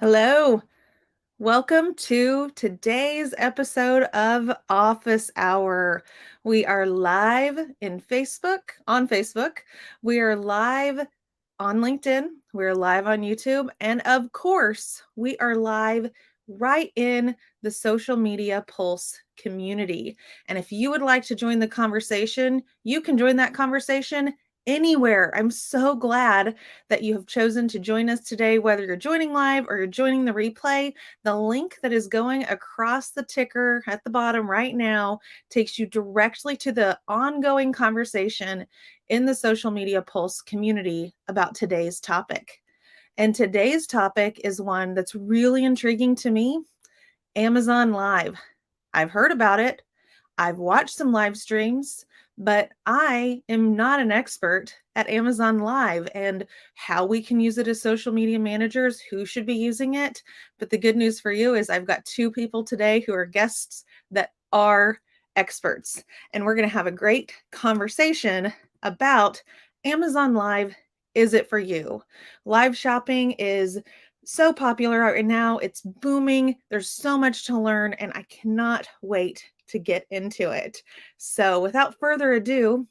Hello. Welcome to today's episode of Office Hour. We are live on Facebook. We are live on LinkedIn. We're live on YouTube. And of course, we are live right in the Social Media Pulse community. And if you would like to join the conversation, you can join that conversation anywhere. I'm so glad that you have chosen to join us today, whether you're joining live or you're joining the replay. The link that is going across the ticker at the bottom right now takes you directly to the ongoing conversation in the Social Media Pulse community about today's topic. And today's topic is one that's really intriguing to me: Amazon Live. I've heard about it. I've watched some live streams, but I am not an expert at Amazon Live and how we can use it as social media managers, who should be using it. But the good news for you is I've got two people today who are guests that are experts, and we're going to have a great conversation about Amazon Live. Is it for you? Live shopping is so popular right now. It's booming. There's so much to learn, and I cannot wait to get into it. So without further ado,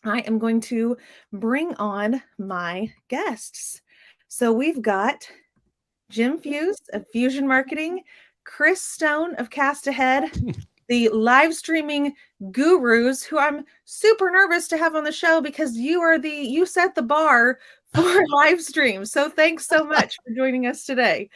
I am going to bring on my guests. So we've got Jim Fuse of Fusion Marketing, Chris Stone of Cast Ahead, the live streaming gurus who I'm super nervous to have on the show because you set the bar for live streams. So thanks so much for joining us today.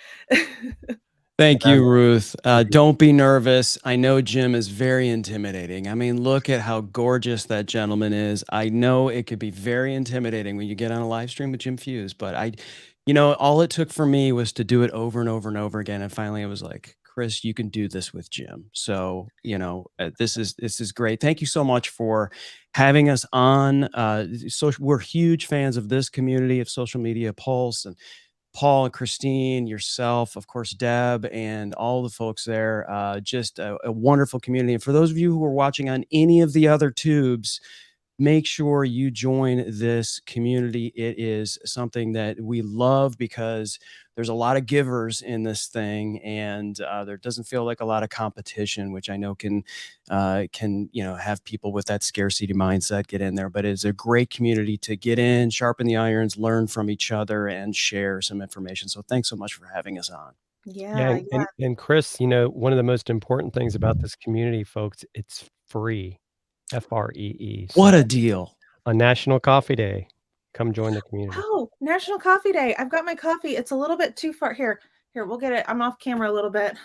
Thank you, Ruth. Don't be nervous. I know Jim is very intimidating. I mean, look at how gorgeous that gentleman is. I know it could be very intimidating when you get on a live stream with Jim Fuse, but all it took for me was to do it over and over and over again. And finally, it was like, Chris, you can do this with Jim. So, this is great. Thank you so much for having us on. So we're huge fans of this community of Social Media Pulse, and Paul and Christine, yourself, of course, Deb, and all the folks there. Just a wonderful community. And for those of you who are watching on any of the other tubes, make sure you join this community. It is something that we love because there's a lot of givers in this thing, and there doesn't feel like a lot of competition, which I know can have people with that scarcity mindset get in there. But it's a great community to get in, sharpen the irons, learn from each other, and share some information. So thanks so much for having us on. Yeah. And Chris, one of the most important things about this community, folks, it's free. FREE. What a deal. On National Coffee Day, come join the community. Oh, National Coffee Day. I've got my coffee. It's a little bit too far. Here, we'll get it. I'm off camera a little bit.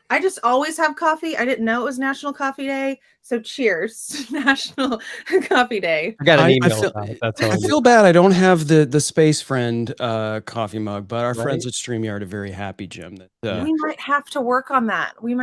I just always have coffee. I didn't know it was National Coffee Day. So cheers, National Coffee Day. I got an email about it. That's all. I feel bad I don't have the Space Friend coffee mug, but our friends at StreamYard are very happy, Jim. That we might have to work on that. We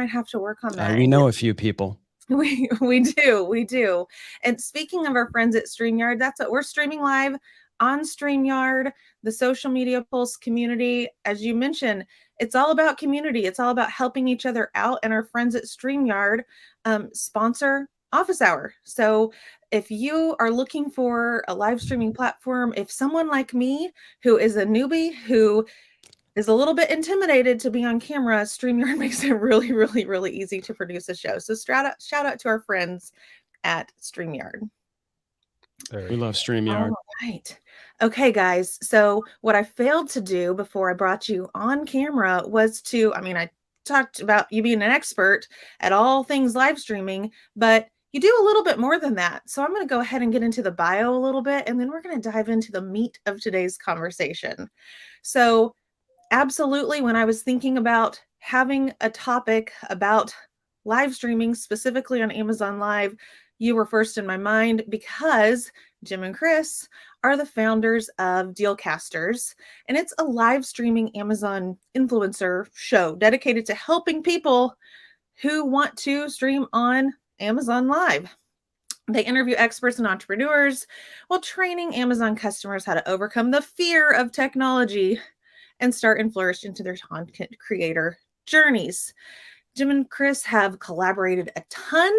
know a few people. We do. And speaking of our friends at StreamYard, that's what we're streaming live on StreamYard, the Social Media Pulse community. As you mentioned, it's all about community. It's all about helping each other out. And our friends at StreamYard sponsor Office Hour. So if you are looking for a live streaming platform, if someone like me, who is a newbie, who is a little bit intimidated to be on camera, StreamYard makes it really, really, really easy to produce a show. So shout out to our friends at StreamYard. We love StreamYard. All right. Okay, guys. So what I failed to do before I brought you on camera was I talked about you being an expert at all things live streaming, but you do a little bit more than that. So I'm going to go ahead and get into the bio a little bit, and then we're going to dive into the meat of today's conversation. So absolutely, when I was thinking about having a topic about live streaming, specifically on Amazon Live, you were first in my mind because Jim and Chris are the founders of Dealcasters, and it's a live streaming Amazon influencer show dedicated to helping people who want to stream on Amazon Live. They interview experts and entrepreneurs while training Amazon customers how to overcome the fear of technology and start and flourish into their content creator journeys. Jim and Chris have collaborated a ton.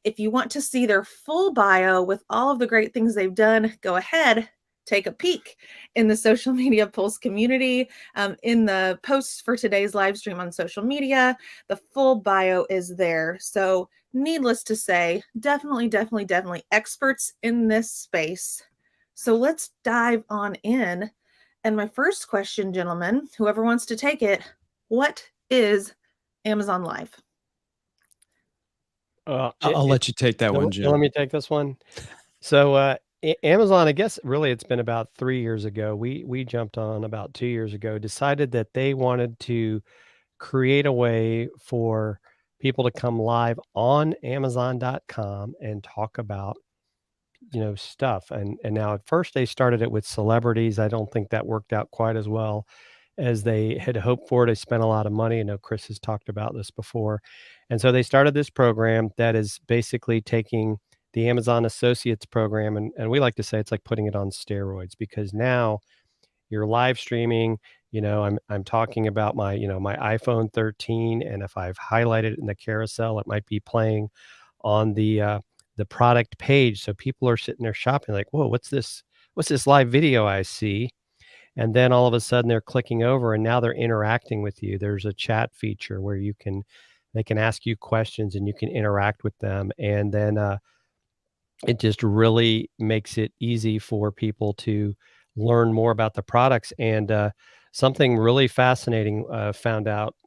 If you want to see their full bio with all of the great things they've done, go ahead, take a peek in the Social Media Pulse community. In the posts for today's live stream on social media, the full bio is there. So needless to say, definitely experts in this space. So let's dive on in. And my first question, gentlemen, whoever wants to take it, what is Amazon Live? I'll let you take that one, Jim. Let me take this one. So Amazon, I guess really it's been about 3 years ago. We jumped on about 2 years ago, decided that they wanted to create a way for people to come live on Amazon.com and talk about stuff. And now at first they started it with celebrities. I don't think that worked out quite as well as they had hoped for. They spent a lot of money. I know Chris has talked about this before. And so they started this program that is basically taking the Amazon Associates program, and we like to say it's like putting it on steroids, because now you're live streaming. I'm talking about my my iPhone 13, and if I've highlighted it in the carousel, it might be playing on the product page. So people are sitting there shopping like, whoa, what's this live video I see? And then all of a sudden they're clicking over and now they're interacting with you. There's a chat feature where they can ask you questions and you can interact with them. And then it just really makes it easy for people to learn more about the products. And something really fascinating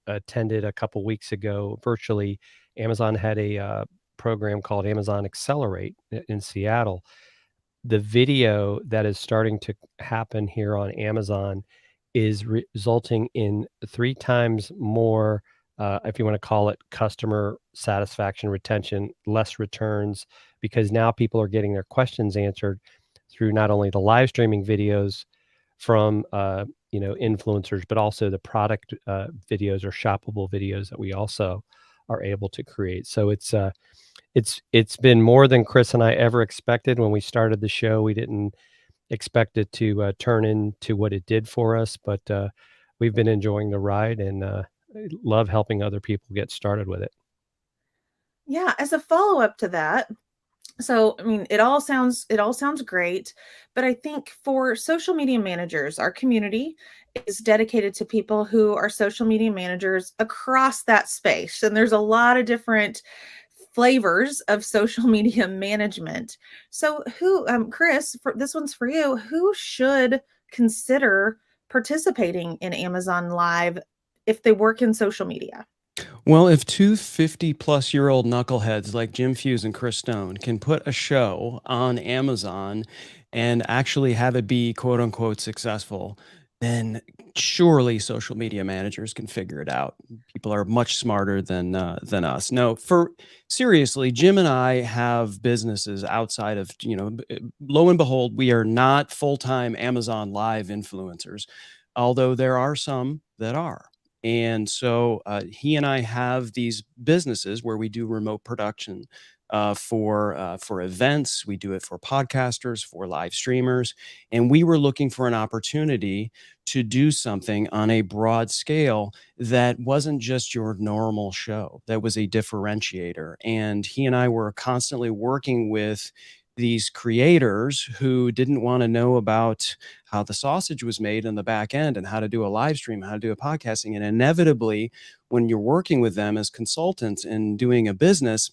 attended a couple weeks ago virtually. Amazon had a program called Amazon Accelerate in Seattle. The video that is starting to happen here on Amazon is resulting in 3 times more, if you want to call it, customer satisfaction, retention, less returns, because now people are getting their questions answered through not only the live streaming videos from influencers, but also the product videos or shoppable videos that we also are able to create. So it's been more than Chris and I ever expected. When we started the show, we didn't expect it to turn into what it did for us, but we've been enjoying the ride and love helping other people get started with it. Yeah, as a follow-up to that, so I mean, it all sounds great, but I think for social media managers, our community is dedicated to people who are social media managers across that space, and there's a lot of different flavors of social media management. So who, Chris, this one's for you, who should consider participating in Amazon Live if they work in social media? Well, if two 50-plus-year-old knuckleheads like Jim Fuse and Chris Stone can put a show on Amazon and actually have it be quote unquote successful, then surely social media managers can figure it out. People are much smarter than us. No, seriously, Jim and I have businesses outside of, lo and behold, we are not full-time Amazon Live influencers, although there are some that are. And so he and I have these businesses where we do remote production for events. We do it for podcasters, for live streamers. And we were looking for an opportunity to do something on a broad scale that wasn't just your normal show, that was a differentiator. And he and I were constantly working with these creators who didn't want to know about how the sausage was made in the back end and how to do a live stream, how to do a podcasting. And inevitably, when you're working with them as consultants and doing a business,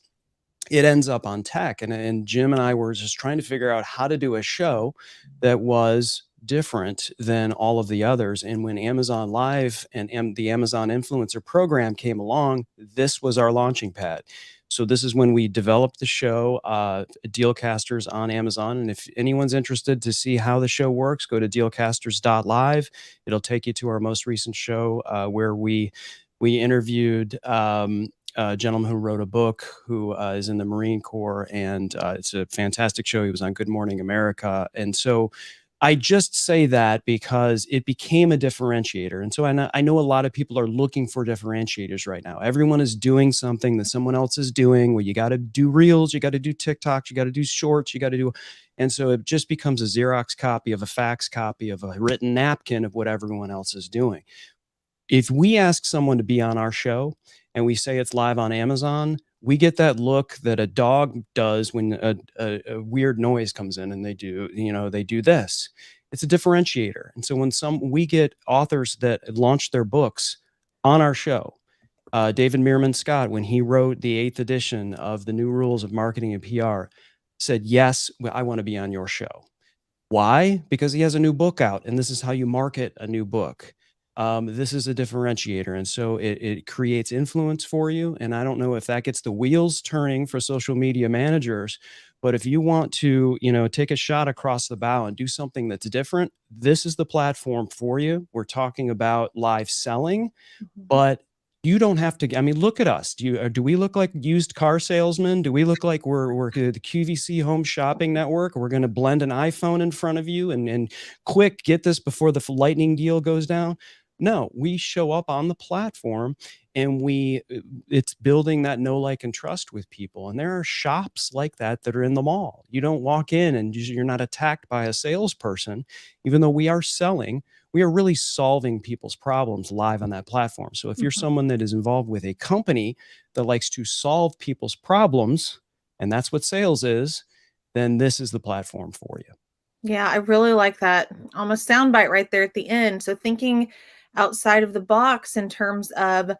it ends up on tech. And Jim and I were just trying to figure out how to do a show that was different than all of the others. And when Amazon Live and the Amazon Influencer Program came along, this was our launching pad. So this is when we developed the show, Dealcasters on Amazon. And if anyone's interested to see how the show works, go to dealcasters.live. It'll take you to our most recent show where we interviewed a gentleman who wrote a book who is in the Marine Corps. And it's a fantastic show. He was on Good Morning America. And so I just say that because it became a differentiator. And so I know a lot of people are looking for differentiators right now. Everyone is doing something that someone else is doing. Well, you got to do reels, you got to do TikToks, you got to do shorts, you got to do. And so it just becomes a Xerox copy of a fax copy of a written napkin of what everyone else is doing. If we ask someone to be on our show and we say it's live on Amazon, we get that look that a dog does when a weird noise comes in and they do this. It's a differentiator. And so when we get authors that launch their books on our show, David Meerman Scott, when he wrote the 8th edition of the New Rules of Marketing and PR, said, yes, I want to be on your show. Why? Because he has a new book out, and this is how you market a new book. This is a differentiator. And so it creates influence for you. And I don't know if that gets the wheels turning for social media managers, but if you want to, take a shot across the bow and do something that's different, this is the platform for you. We're talking about live selling, but you don't have to. I mean, look at us. Do we look like used car salesmen? Do we look like we're the QVC Home Shopping Network? We're going to blend an iPhone in front of you and quick get this before the lightning deal goes down? No, we show up on the platform and it's building that know, like, and trust with people. And there are shops like that are in the mall. You don't walk in and you're not attacked by a salesperson, even though we are selling. We are really solving people's problems live on that platform. So if you're someone that is involved with a company that likes to solve people's problems, and that's what sales is, then this is the platform for you. Yeah, I really like that almost soundbite right there at the end. So thinking outside of the box in terms of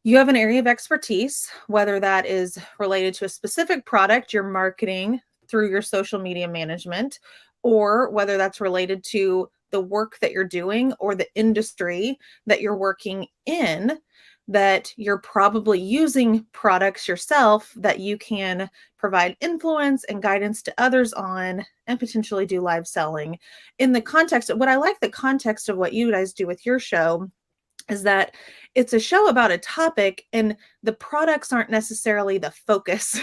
you have an area of expertise, whether that is related to a specific product you're marketing through your social media management, or whether that's related to the work that you're doing or the industry that you're working in, that you're probably using products yourself that you can provide influence and guidance to others on and potentially do live selling. In the context of what I like, the context of what you guys do with your show is that it's a show about a topic and the products aren't necessarily the focus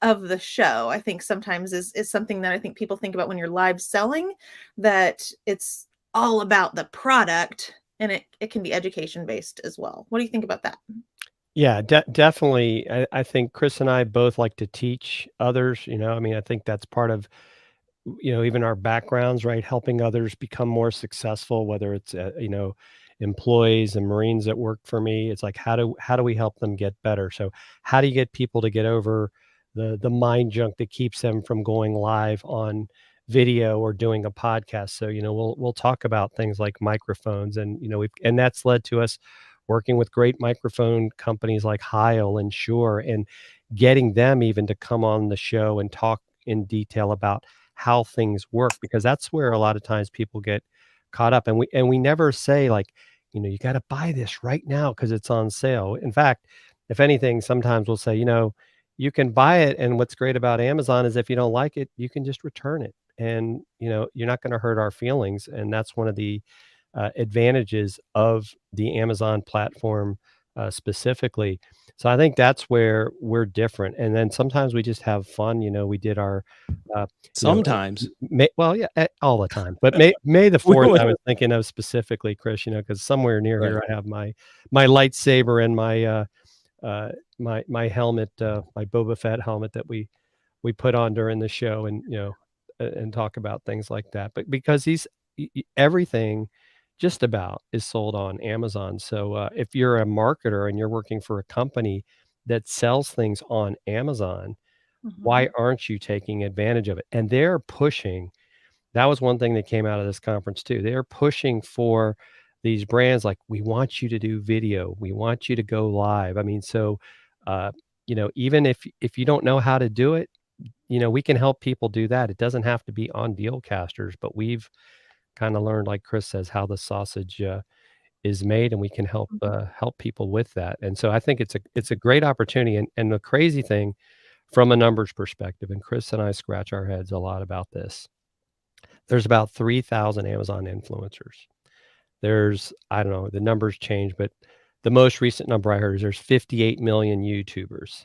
of the show. I think sometimes is something that I think people think about when you're live selling, that it's all about the product, and it can be education based as well. What do you think about that? Yeah, definitely. I think Chris and I both like to teach others. I mean, I think that's part of, even our backgrounds, right? Helping others become more successful, whether it's, employees and Marines that work for me. It's like, how do we help them get better? So how do you get people to get over the mind junk that keeps them from going live on video or doing a podcast? So, we'll talk about things like microphones, and, and that's led to us working with great microphone companies like Heil and Shure, and getting them even to come on the show and talk in detail about how things work, because that's where a lot of times people get caught up. And we never say, like, you got to buy this right now because it's on sale. In fact, if anything, sometimes we'll say, you can buy it, and what's great about Amazon is if you don't like it, you can just return it, and you're not going to hurt our feelings. And that's one of the advantages of the Amazon platform specifically. So I think that's where we're different. And then sometimes we just have fun. We did our sometimes well, yeah, all the time, but May the 4th, I was thinking of specifically, Chris, because somewhere near here I have my lightsaber and my helmet, my Boba Fett helmet that we put on during the show, and and talk about things like that. But because everything just about is sold on Amazon. So if you're a marketer and you're working for a company that sells things on Amazon, why aren't you taking advantage of it? And they're pushing. That was one thing that came out of this conference too. They're pushing for these brands, like, we want you to do video, we want you to go live. I mean, so even if you don't know how to do it, we can help people do that. It doesn't have to be on Dealcasters, but we've kind of learned, like Chris says, how the sausage is made, and we can help people with that. And so I think it's a great opportunity. And the crazy thing from a numbers perspective, and Chris and I scratch our heads a lot about this, there's about 3,000 Amazon influencers. There's, I don't know, the numbers change, but the most recent number I heard is there's 58 million YouTubers.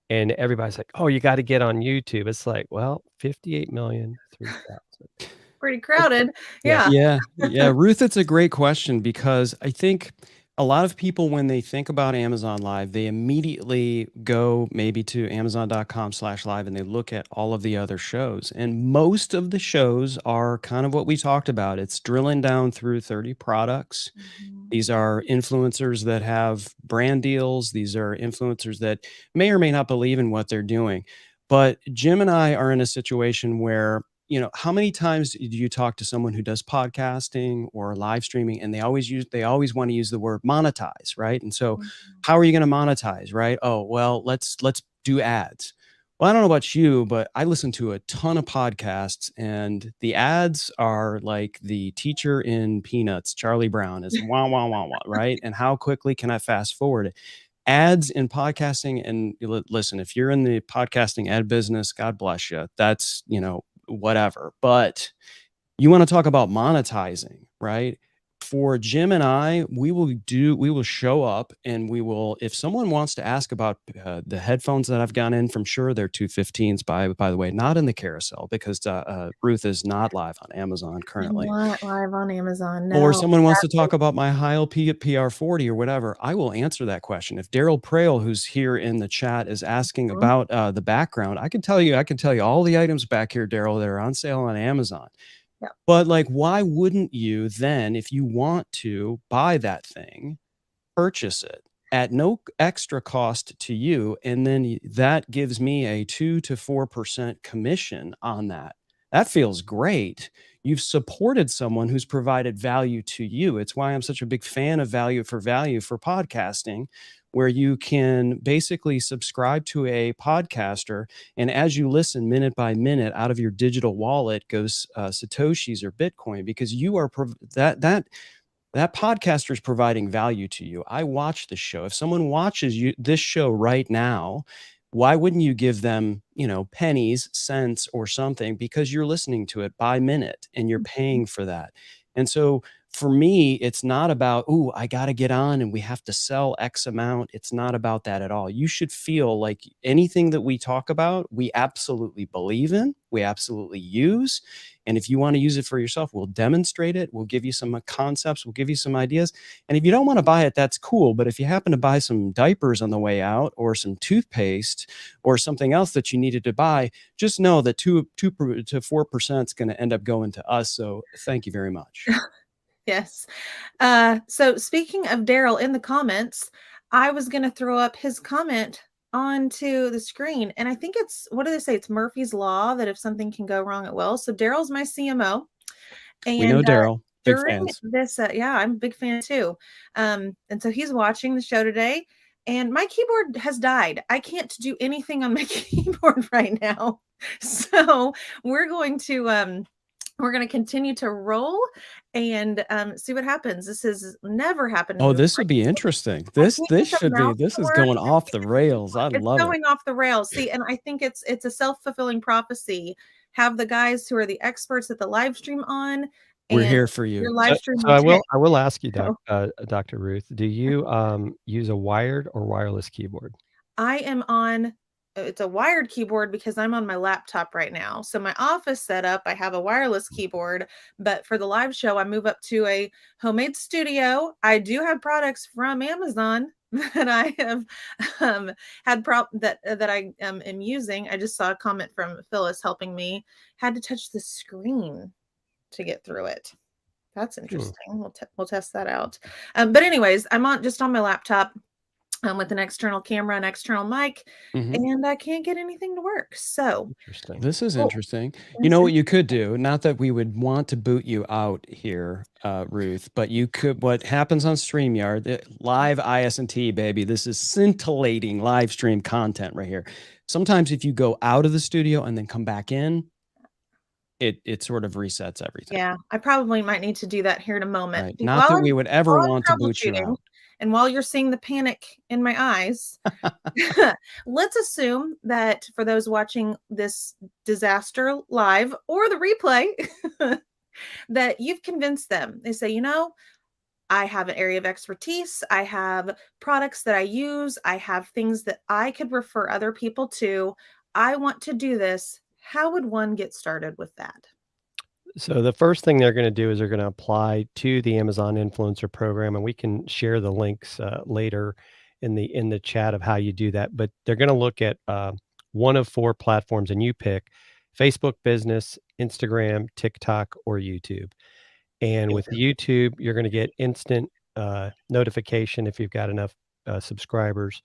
And everybody's like, oh, you got to get on YouTube. It's like, well, 58 million, 3,000. Pretty crowded. Yeah. Yeah. Ruth, it's a great question, because I think a lot of people, when they think about Amazon Live, they immediately go maybe to amazon.com/live and they look at all of the other shows. And most of the shows are kind of what we talked about. It's drilling down through 30 products. These are influencers that have brand deals. These are influencers that may or may not believe in what they're doing. But Jim and I are in a situation where how many times do you talk to someone who does podcasting or live streaming, and they always want to use the word monetize, right? And so how are you going to monetize, right? Oh, well, let's do ads. Well, I don't know about you, but I listen to a ton of podcasts, and the ads are like the teacher in Peanuts, Charlie Brown, is wah, wah, wah, wah, right? And how quickly can I fast forward it? Ads in podcasting, and listen, if you're in the podcasting ad business, God bless you. That's, whatever. But you want to talk about monetizing, right? For Jim and I, we will show up, and if someone wants to ask about the headphones that I've gone in from Shure, they're 215s, by the way, not in the carousel, because Ruth is not live on Amazon currently. I'm not live on Amazon. No. Or someone wants to talk about my Heil PR40 or whatever, I will answer that question. If Daryl Prail, who's here in the chat, is asking about the background, I can tell you all the items back here, Daryl, that are on sale on Amazon. Yeah. But why wouldn't you then, if you want to buy that thing, purchase it at no extra cost to you, and then that gives me a 2 to 4% commission on that? That feels great. You've supported someone who's provided value to you. It's why I'm such a big fan of value for podcasting, where you can basically subscribe to a podcaster, and as you listen minute by minute, out of your digital wallet goes Satoshis or Bitcoin, because you are that podcaster is providing value to you. I watch the show. If someone watches this show right now, why wouldn't you give them, pennies, cents, or something, because you're listening to it by minute and you're paying for that? And so for me, it's not about, I got to get on and we have to sell X amount. It's not about that at all. You should feel like anything that we talk about, we absolutely believe in, we absolutely use. And if you want to use it for yourself, we'll demonstrate it. We'll give you some concepts. We'll give you some ideas. And if you don't want to buy it, that's cool. But if you happen to buy some diapers on the way out, or some toothpaste, or something else that you needed to buy, just know that 2 to 4% is going to end up going to us. So thank you very much. Yes. So speaking of Daryl, in the comments, I was going to throw up his comment onto the screen. And I think it's, what do they say? It's Murphy's Law that if something can go wrong, it will. So Daryl's my CMO. And we know Daryl. Big during fans. This, I'm a big fan too. And so he's watching the show today, and my keyboard has died. I can't do anything on my keyboard right now. So we're going to continue to roll and see what happens. This has never happened. Oh, this would be interesting. This is going off the rails. I love it. It's going off the rails. See, and I think it's a self-fulfilling prophecy. Have the guys who are the experts at the live stream on. We're here for you. So I will ask you, Dr. Ruth, do you use a wired or wireless keyboard? I am on, it's a wired keyboard because I'm on my laptop right now. So my office setup, I have a wireless keyboard, but for the live show, I move up to a homemade studio. I do have products from Amazon that I have had that I am using. I just saw a comment from Phyllis helping me. Had to touch the screen to get through it. That's interesting. We'll test that out. But anyways, I'm just on my laptop with an external camera and external mic, and I can't get anything to work. So interesting. This is interesting. You know what you could do? Not that we would want to boot you out here, Ruth, but you could. What happens on StreamYard, live IS&T, baby. This is scintillating live stream content right here. Sometimes if you go out of the studio and then come back in, it sort of resets everything. Yeah, I probably might need to do that here in a moment. Right. Not that we would ever want to boot you out. And while you're seeing the panic in my eyes, let's assume that for those watching this disaster live or the replay, that you've convinced them. They say, I have an area of expertise. I have products that I use. I have things that I could refer other people to. I want to do this. How would one get started with that? So the first thing they're going to do is they're going to apply to the Amazon Influencer Program, and we can share the links later in the chat of how you do that. But they're going to look at one of 4 platforms, and you pick Facebook Business, Instagram, TikTok, or YouTube. And with YouTube, you're going to get instant notification if you've got enough subscribers.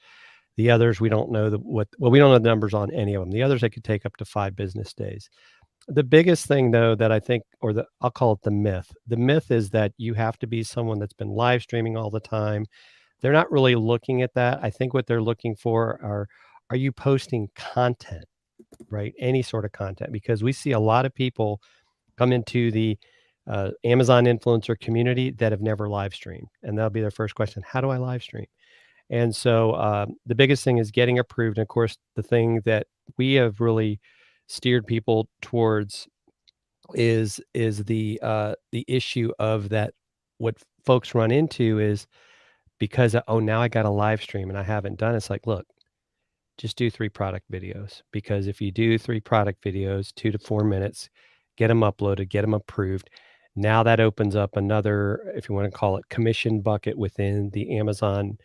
The others, we don't know we don't know the numbers on any of them. The others, they could take up to 5 business days. The biggest thing though that I think, I'll call it the myth. The myth is that you have to be someone that's been live streaming all the time. They're not really looking at that. I think what they're looking for are you posting content, right? Any sort of content, because we see a lot of people come into the Amazon influencer community that have never live streamed, and that'll be their first question: how do I live stream? And so the biggest thing is getting approved. And of course, the thing that we have really steered people towards is the issue of that. What folks run into is because oh, now I got a live stream and I haven't done it. It's like, look, just do 3 product videos, because if you do 3 product videos, 2 to 4 minutes, get them uploaded, get them approved. Now that opens up another, if you want to call it, commission bucket within the Amazon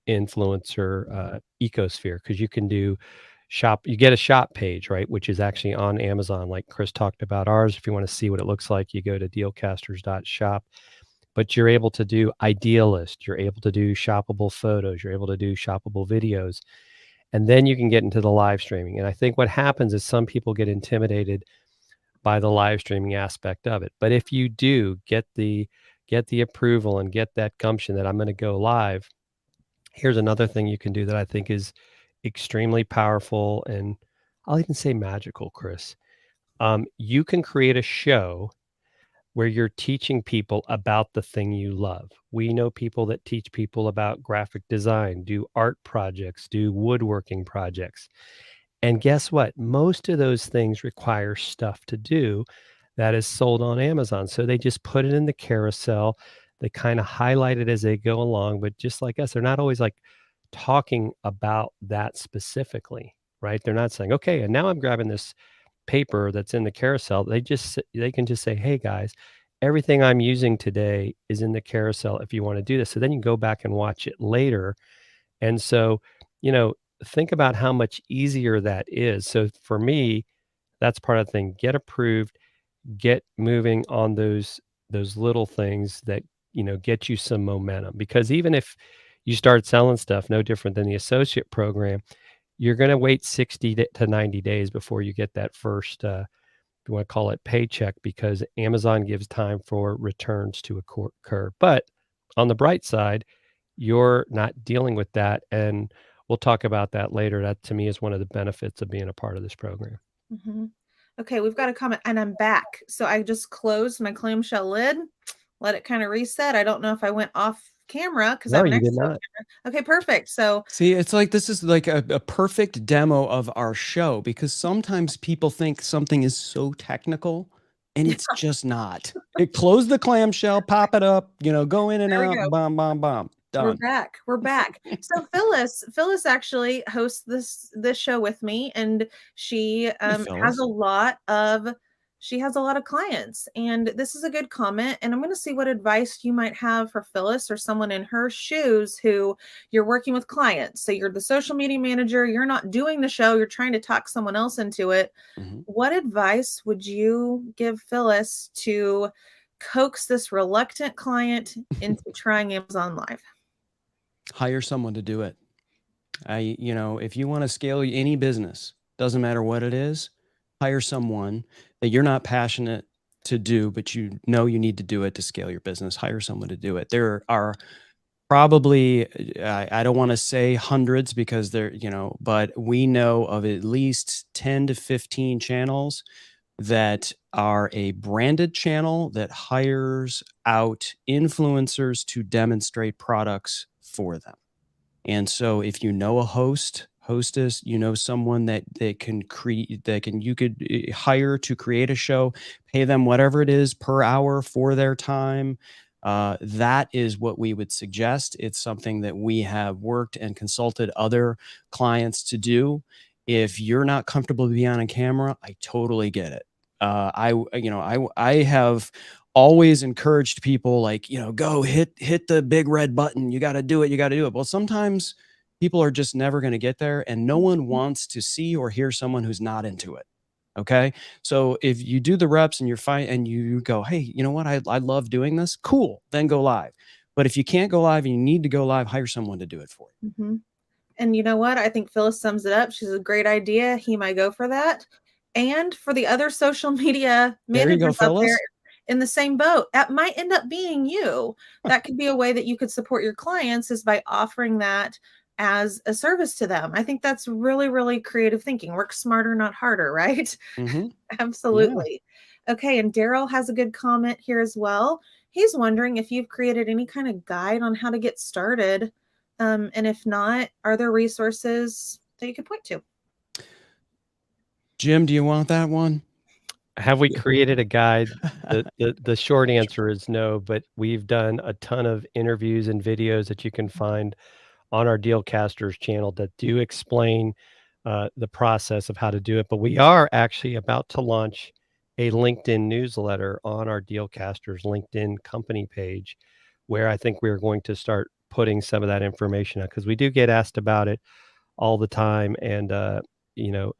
influencer ecosphere, because you can do shop. You get a shop page, right, which is actually on Amazon, like Chris talked about ours. If you want to see what it looks like, you go to dealcasters.shop. But you're able to do Idealist, you're able to do shoppable photos, you're able to do shoppable videos, and then you can get into the live streaming. And I think what happens is some people get intimidated by the live streaming aspect of it. But if you do get the approval and get that gumption that I'm going to go live, here's another thing you can do that I think is extremely powerful, and I'll even say magical, Chris. You can create a show where you're teaching people about the thing you love. We know people that teach people about graphic design, do art projects, do woodworking projects. And guess what? Most of those things require stuff to do that is sold on Amazon. So they just put it in the carousel. They kind of highlight it as they go along, but just like us, they're not always like talking about that specifically, right? They're not saying, okay, and now I'm grabbing this paper that's in the carousel. They can just say, hey guys, everything I'm using today is in the carousel if you want to do this. So then you can go back and watch it later. And so, think about how much easier that is. So for me, that's part of the thing. Get approved, get moving on those little things that, get you some momentum. Because even if you start selling stuff, no different than the associate program, you're going to wait 60 to 90 days before you get that first, if you want to call it paycheck, because Amazon gives time for returns to occur. But on the bright side, you're not dealing with that. And we'll talk about that later. That to me is one of the benefits of being a part of this program. Mm-hmm. Okay, we've got a comment, and I'm back. So I just closed my clamshell lid, let it kind of reset. I don't know if I went off camera because No, I'm you next did to the not. camera. Okay, perfect. So See, it's like this is like a perfect demo of our show, because sometimes people think something is so technical and it's just not. It close the clamshell, pop it up, go in and there we out, go. bomb, bomb, bomb. We're Done. back. We're back. So Phyllis actually hosts this show with me, and she has a lot of clients. And this is a good comment. And I'm going to see what advice you might have for Phyllis or someone in her shoes who you're working with clients. So you're the social media manager, you're not doing the show, you're trying to talk someone else into it. Mm-hmm. What advice would you give Phyllis to coax this reluctant client into trying Amazon Live? Hire someone to do it. If you want to scale any business, doesn't matter what it is, hire someone that you're not passionate to do, but you need to do it to scale your business. Hire someone to do it. There are probably, I don't want to say hundreds, because but we know of at least 10 to 15 channels that are a branded channel that hires out influencers to demonstrate products for them. And so if you know a hostess, someone that you could hire to create a show, pay them whatever it is per hour for their time. That is what we would suggest. It's something that we have worked and consulted other clients to do. If you're not comfortable to be on camera, I totally get it. I have always encouraged people, like, go hit the big red button. You got to do it. Well, sometimes people are just never going to get there, and no one wants to see or hear someone who's not into it. Okay. So if you do the reps and you're fine and you go, hey, you know what? I love doing this. Cool. Then go live. But if you can't go live and you need to go live, hire someone to do it for you. Mm-hmm. And you know what? I think Phyllis sums it up. She's a great idea. He might go for that. And for the other social media There you go, managers out there fellas. in the same boat, that might end up being you. That could be a way that you could support your clients, is by offering that as a service to them. I think that's really, really creative thinking. Work smarter, not harder, right? Mm-hmm. Yeah. Absolutely. Okay, and Daryl has a good comment here as well. He's wondering if you've created any kind of guide on how to get started. And if not, are there resources that you could point to? Jim, do you want that one? Have we created a guide? The short answer is no, but we've done a ton of interviews and videos that you can find on our Dealcasters channel that do explain the process of how to do it. But we are actually about to launch a LinkedIn newsletter on our Dealcasters LinkedIn company page, where I think we're going to start putting some of that information out, because we do get asked about it all the time. And you know,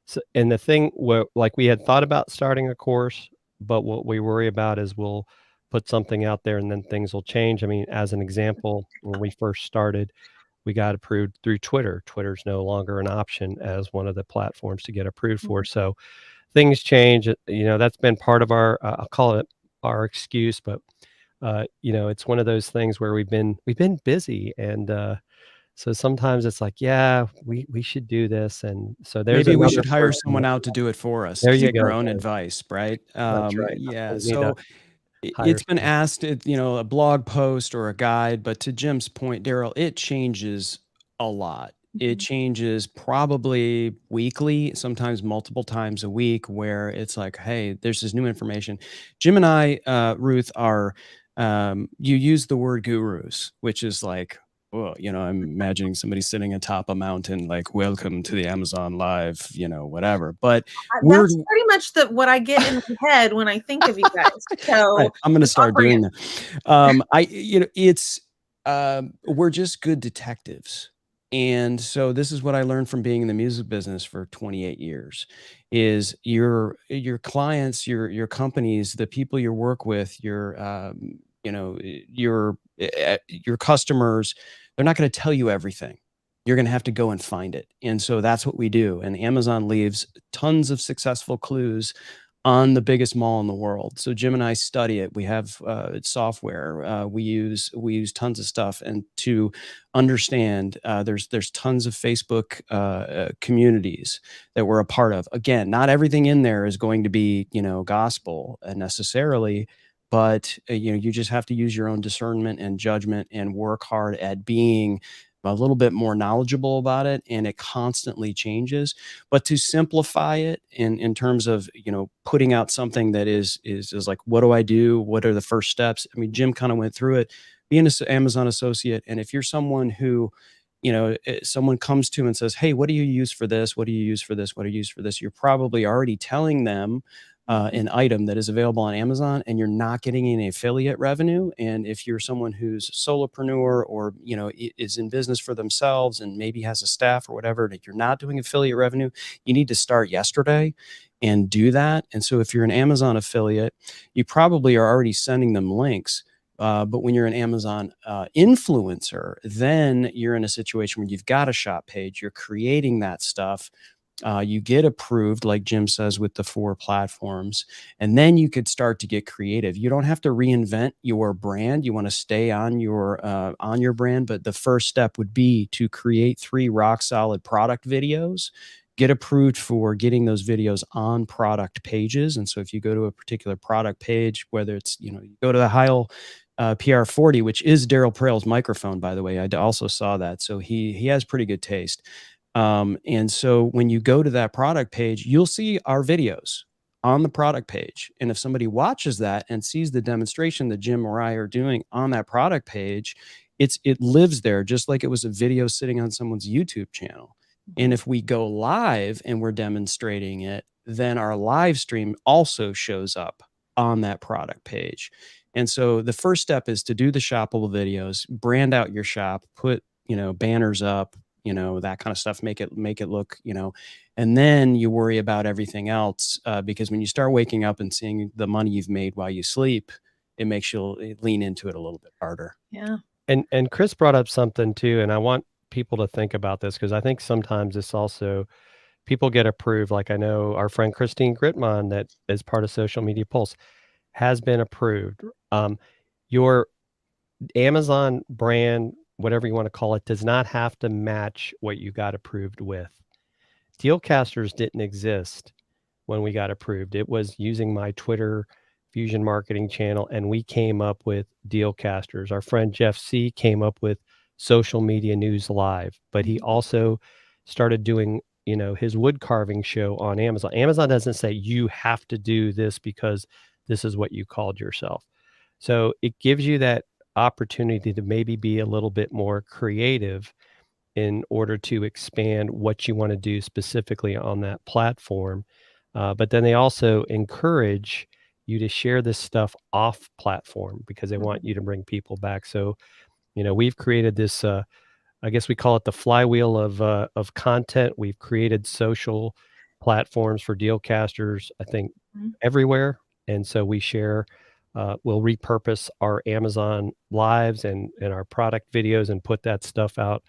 so, and the thing where, like, we had thought about starting a course, but what we worry about is we'll put something out there and then things will change. I mean, as an example, when we first started, we got approved through Twitter. Twitter's no longer an option as one of the platforms to get approved for. So things change. You know, that's been part of our, I'll call it our excuse, but you know, it's one of those things where we've been busy, and so sometimes it's like, yeah, we should do this. And so there's Maybe we another should hire person. someone out to do it for us. There you Keep our go. own advice, right? That's right. Yeah. We need to So hire it's been someone. asked, you know, a blog post or a guide, but to Jim's point, Daryl, it changes a lot. It changes probably weekly, sometimes multiple times a week, where it's like, hey, there's this new information. Jim and I, Ruth, are, you use the word gurus, which is like, well, you know, I'm imagining somebody sitting atop a mountain, like, welcome to the Amazon Live, you know, whatever. But we're That's pretty much what I get in my head when I think of you guys. right. So I'm going to it's on start doing brand. that. You know, it's, we're just good detectives. And so this is what I learned from being in the music business for 28 years is your clients, your companies, the people you work with, you know, your customers, they're not going to tell you everything. You're going to have to go and find it. And so that's what we do. And Amazon leaves tons of successful clues on the biggest mall in the world. So Jim and I study it. We have software. We use tons of stuff, and to understand, there's tons of Facebook communities that we're a part of. Again, not everything in there is going to be, you know, gospel necessarily, but you know, you just have to use your own discernment and judgment and work hard at being a little bit more knowledgeable about it. And it constantly changes. But to simplify it in terms of, you know, putting out something that is like, what do I do? What are the first steps? I mean, Jim kind of went through it, being an Amazon associate. And if you're someone who, you know, someone comes to and says, hey, what do you use for this? What do you use for this? What do you use for this? You're probably already telling them an item that is available on Amazon, and you're not getting any affiliate revenue. And if you're someone who's a solopreneur, or, you know, is in business for themselves and maybe has a staff or whatever, that you're not doing affiliate revenue, you need to start yesterday and do that. And so if you're an Amazon affiliate, you probably are already sending them links. But when you're an Amazon influencer, then you're in a situation where you've got a shop page, you're creating that stuff. You get approved, like Jim says, with the 4 platforms, and then you could start to get creative. You don't have to reinvent your brand. You want to stay on your brand, but the first step would be to create 3 rock solid product videos, get approved for getting those videos on product pages. And so if you go to a particular product page, whether it's, you know, you go to the Heil PR40, which is Daryl Prale's microphone, by the way, I also saw that. So he has pretty good taste. And so when you go to that product page, you'll see our videos on the product page. And if somebody watches that and sees the demonstration that Jim or I are doing on that product page, it lives there just like it was a video sitting on someone's YouTube channel. And if we go live and we're demonstrating it, then our live stream also shows up on that product page. And so the first step is to do the shoppable videos, brand out your shop, put, you know, banners up, you know, that kind of stuff, make it look, you know, and then you worry about everything else, because when you start waking up and seeing the money you've made while you sleep, it makes you lean into it a little bit harder. Yeah. And Chris brought up something too, and I want people to think about this, because I think sometimes this also people get approved. Like I know our friend Christine Gritmon, that is part of Social Media Pulse, has been approved. Your Amazon brand, whatever you want to call it, does not have to match what you got approved with. Dealcasters didn't exist when we got approved. It was using my Twitter Fusion Marketing channel, and we came up with Dealcasters. Our friend Jeff C. came up with Social Media News Live, but he also started doing, his wood carving show on Amazon. Amazon doesn't say you have to do this because this is what you called yourself. So it gives you that opportunity to maybe be a little bit more creative in order to expand what you want to do specifically on that platform. But then they also encourage you to share this stuff off platform because they want you to bring people back. So, we've created this, I guess we call it the flywheel of content. We've created social platforms for Dealcasters, I think, everywhere. And so we share, we'll repurpose our Amazon lives and our product videos and put that stuff out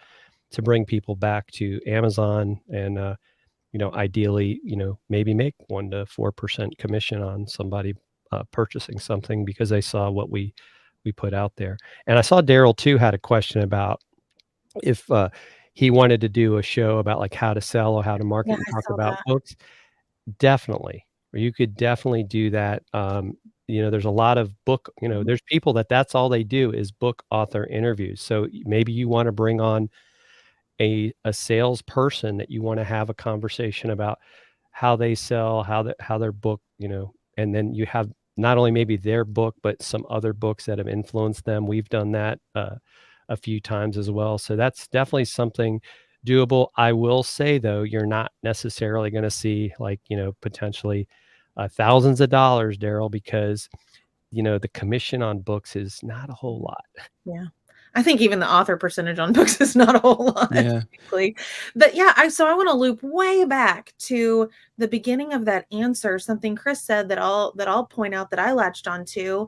to bring people back to Amazon and, ideally, maybe make 1 to 4% commission on somebody purchasing something because they saw what we put out there. And I saw Daryl too had a question about if he wanted to do a show about like how to sell or how to market and talk about books. Definitely. You could definitely do that. There's a lot of book, there's people that's all they do is book author interviews. So maybe you want to bring on a salesperson that you want to have a conversation about how they sell, how their book, and then you have not only maybe their book, but some other books that have influenced them. We've done that a few times as well. So that's definitely something doable. I will say though, you're not necessarily going to see potentially thousands of dollars, Daryl, because the commission on books is not a whole lot. Yeah. I think even the author percentage on books is not a whole lot. Yeah. But yeah, so I want to loop way back to the beginning of that answer, something Chris said that I'll point out that I latched onto.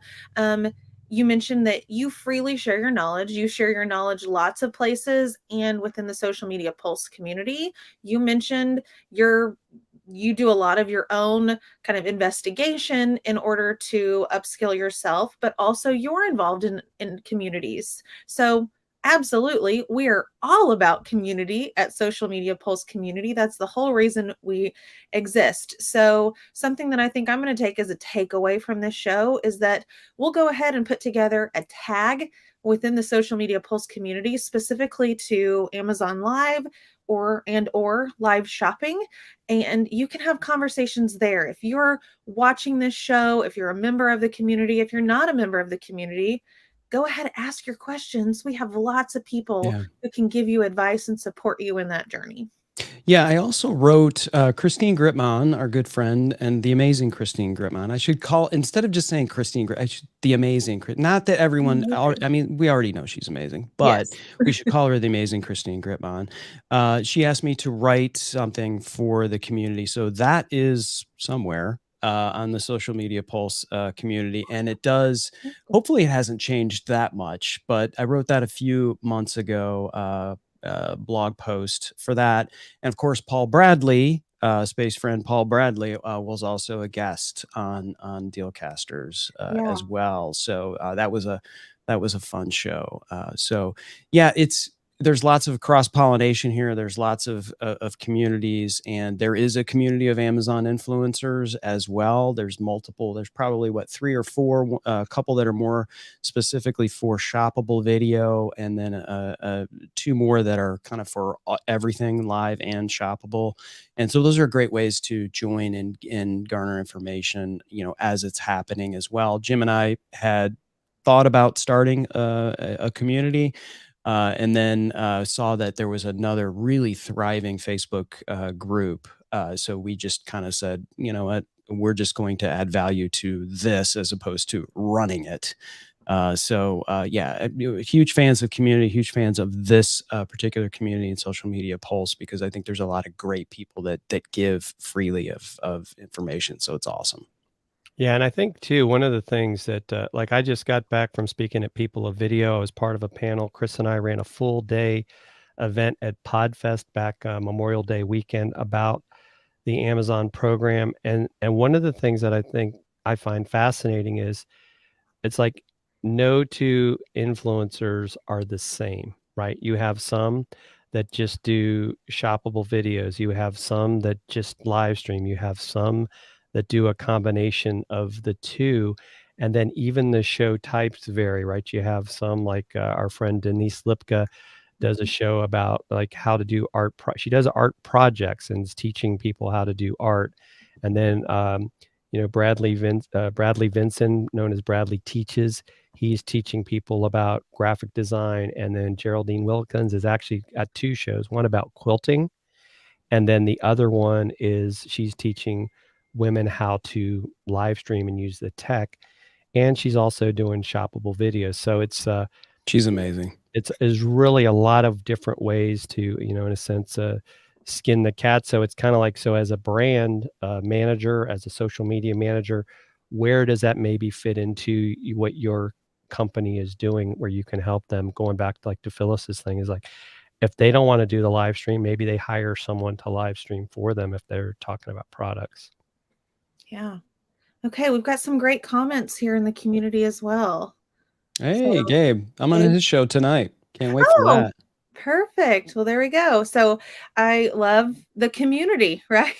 You mentioned that you freely share your knowledge. You share your knowledge lots of places and within the Social Media Pulse community. You mentioned you do a lot of your own kind of investigation in order to upskill yourself, but also you're involved in communities. So absolutely, we are all about community at Social Media Pulse Community. That's the whole reason we exist. So something that I think I'm going to take as a takeaway from this show is that we'll go ahead and put together a tag within the Social Media Pulse community specifically to Amazon Live or live shopping. And you can have conversations there. If you're watching this show, if you're a member of the community, if you're not a member of the community, go ahead and ask your questions. We have lots of people who can give you advice and support you in that journey. Yeah, I also wrote Christine Gritmon, our good friend, and the amazing Christine Gritmon. I should call, instead of just saying Christine, the amazing, not that everyone, I mean, we already know she's amazing, but we should call her the amazing Christine Gritmon. She asked me to write something for the community. So that is somewhere on the Social Media Pulse community. And it does, hopefully it hasn't changed that much, but I wrote that a few months ago, blog post for that. And of course, Paul Bradley, space friend Paul Bradley, was also a guest on Dealcasters as well. So that was a fun show. So yeah, there's lots of cross-pollination here. There's lots of communities, and there is a community of Amazon influencers as well. There's multiple. There's probably 3 or 4, a couple that are more specifically for shoppable video, and then 2 more that are kind of for everything live and shoppable. And so those are great ways to join and garner information, as it's happening as well. Jim and I had thought about starting a community. And then saw that there was another really thriving Facebook group. So we just kind of said, you know what, we're just going to add value to this as opposed to running it. Yeah, huge fans of community, huge fans of this particular community and Social Media Pulse, because I think there's a lot of great people that give freely of information. So it's awesome. Yeah, and I think too, one of the things that, I just got back from speaking at People of Video. I was part of a panel. Chris and I ran a full day event at PodFest back Memorial Day weekend about the Amazon program. And one of the things that I find fascinating is it's like no two influencers are the same, right? You have some that just do shoppable videos. You have some that just live stream. You have some that do a combination of the two. And then even the show types vary, right? You have some like our friend Denise Lipka does a show about like how to do art. She does art projects and is teaching people how to do art. And then, Bradley Vinson, known as Bradley Teaches, he's teaching people about graphic design. And then Geraldine Wilkins is actually at two shows, one about quilting. And then the other one is she's teaching women how to live stream and use the tech. And she's also doing shoppable videos. So she's amazing. It's really a lot of different ways to, in a sense, skin the cat. So it's kind of like, so as a brand manager, as a social media manager, where does that maybe fit into what your company is doing, where you can help them? Going back to like to Phyllis's thing is like, if they don't want to do the live stream, maybe they hire someone to live stream for them if they're talking about products. Yeah. Okay, we've got some great comments here in the community as well. Hey, Gabe, I'm on his show tonight. Can't wait for that. Perfect. Well, there we go. So I love the community, right?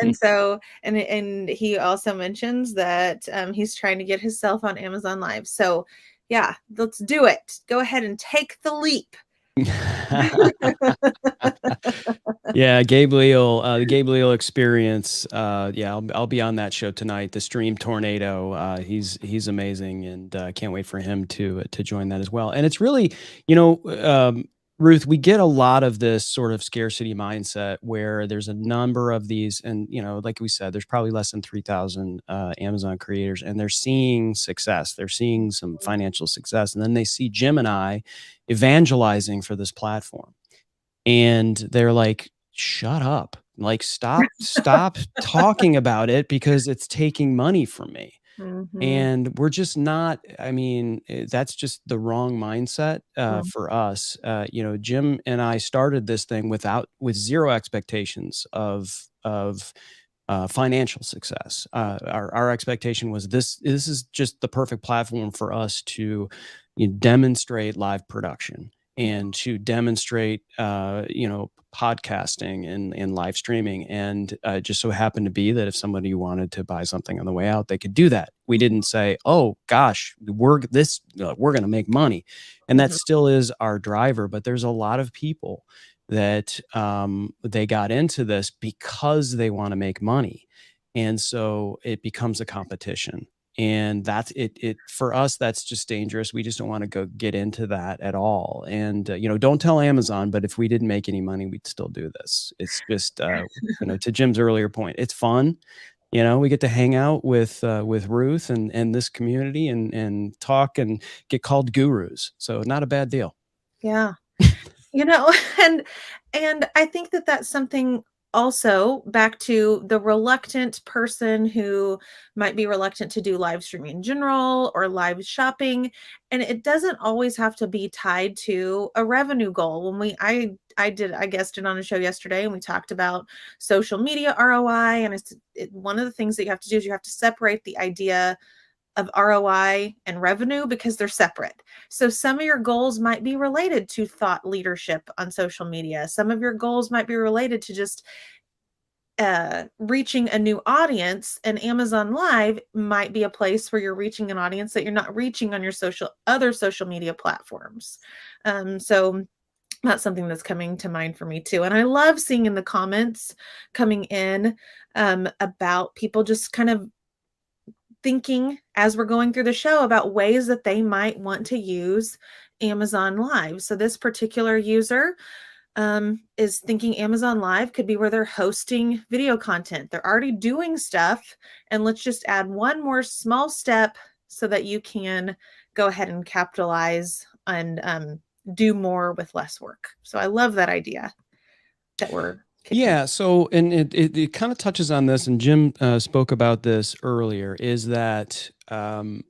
And so, and he also mentions that he's trying to get himself on Amazon Live. So yeah, let's do it. Go ahead and take the leap. Yeah, Gabe Leal, the Gabe Leal experience. Yeah, I'll be on that show tonight. The Stream Tornado. He's amazing, and can't wait for him to join that as well. And it's really, Ruth, we get a lot of this sort of scarcity mindset where there's a number of these, and like we said, there's probably less than 3,000 Amazon creators, and they're seeing success. They're seeing some financial success, and then they see Jim and I evangelizing for this platform, and they're like, shut up, like stop talking about it because it's taking money from me. And we're just not, that's just the wrong mindset for us. Jim and I started this thing with zero expectations of financial success. Our expectation was this is just the perfect platform for us to demonstrate live production and to demonstrate, podcasting and live streaming. And just so happened to be that if somebody wanted to buy something on the way out, they could do that. We didn't say, oh gosh, we're going to make money. And that still is our driver. But there's a lot of people that they got into this because they want to make money. And so it becomes a competition. And that's it for us. That's just dangerous. We just don't want to go get into that at all. And don't tell Amazon, but if we didn't make any money, we'd still do this. It's just to Jim's earlier point, it's fun. We get to hang out with Ruth and this community and talk and get called gurus. So not a bad deal. Yeah. And I think that that's something also back to the reluctant person who might be reluctant to do live streaming in general or live shopping. And it doesn't always have to be tied to a revenue goal. When I guested on a show yesterday and we talked about social media ROI. And one of the things that you have to do is you have to separate the idea of ROI and revenue because they're separate. So some of your goals might be related to thought leadership on social media. Some of your goals might be related to just reaching a new audience, and Amazon Live might be a place where you're reaching an audience that you're not reaching on your other social media platforms. So that's something that's coming to mind for me too. And I love seeing in the comments coming in about people just kind of thinking as we're going through the show about ways that they might want to use Amazon Live. So this particular user is thinking Amazon Live could be where they're hosting video content. They're already doing stuff, and let's just add one more small step so that you can go ahead and capitalize and do more with less work. So I love that idea that we're Yeah. So, and it kind of touches on this, and Jim spoke about this earlier, is that, the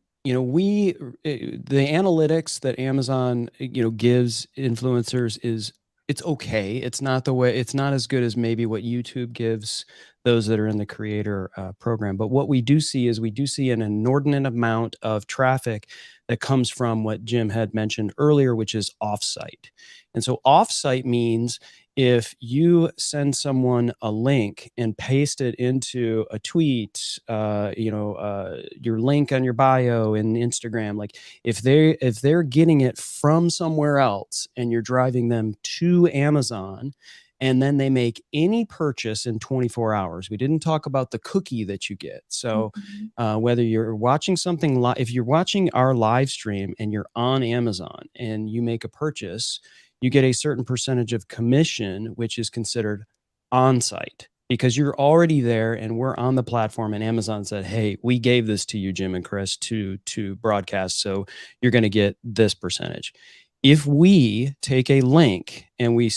analytics that Amazon, gives influencers is it's okay. It's not as good as maybe what YouTube gives those that are in the creator program. But what we do see is an inordinate amount of traffic that comes from what Jim had mentioned earlier, which is offsite. And so offsite means if you send someone a link and paste it into a tweet, your link on your bio in Instagram, like if they're getting it from somewhere else and you're driving them to Amazon, and then they make any purchase in 24 hours. We didn't talk about the cookie that you get. So whether you're watching something if you're watching our live stream and you're on Amazon and you make a purchase, you get a certain percentage of commission, which is considered on-site, because you're already there and we're on the platform, and Amazon said, hey, we gave this to you, Jim and Chris, to broadcast, so you're going to get this percentage. If we take a link and we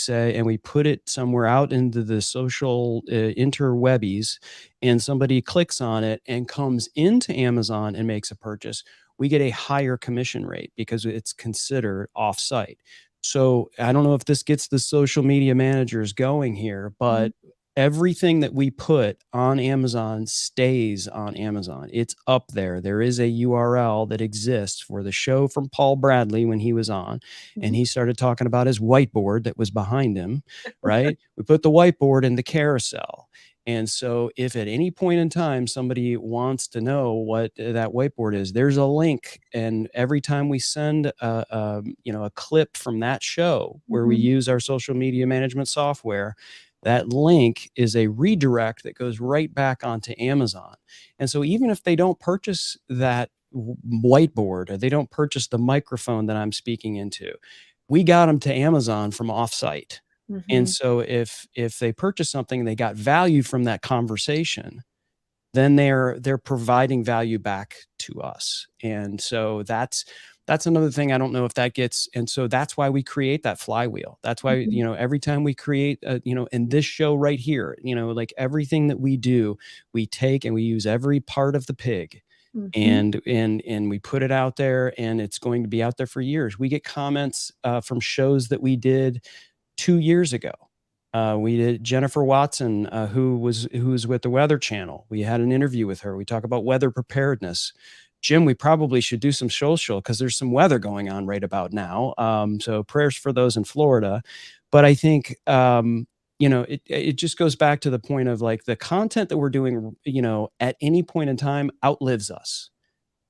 put it somewhere out into the social interwebbies, and somebody clicks on it and comes into Amazon and makes a purchase, we get a higher commission rate because it's considered off-site. So I don't know if this gets the social media managers going here, but everything that we put on Amazon stays on Amazon. It's up there. There is a URL that exists for the show from Paul Bradley when he was on, and he started talking about his whiteboard that was behind him, right? We put the whiteboard in the carousel. And so if at any point in time somebody wants to know what that whiteboard is, there's a link. And every time we send a clip from that show where we use our social media management software, that link is a redirect that goes right back onto Amazon. And so even if they don't purchase that whiteboard, or they don't purchase the microphone that I'm speaking into, we got them to Amazon from offsite. And so if they purchase something and they got value from that conversation, then they're providing value back to us. And so that's another thing. I don't know if that gets, and so that's why we create that flywheel. That's why, every time we create, in this show right here, like everything that we do, we take and we use every part of the pig. And we put it out there, and it's going to be out there for years. We get comments from shows that we did 2 years ago. We did Jennifer Watson, who was with the Weather Channel. We had an interview with her. We talk about weather preparedness. Jim, we probably should do some social because there's some weather going on right about now. So prayers for those in Florida. But I think, it just goes back to the point of like the content that we're doing, at any point in time outlives us.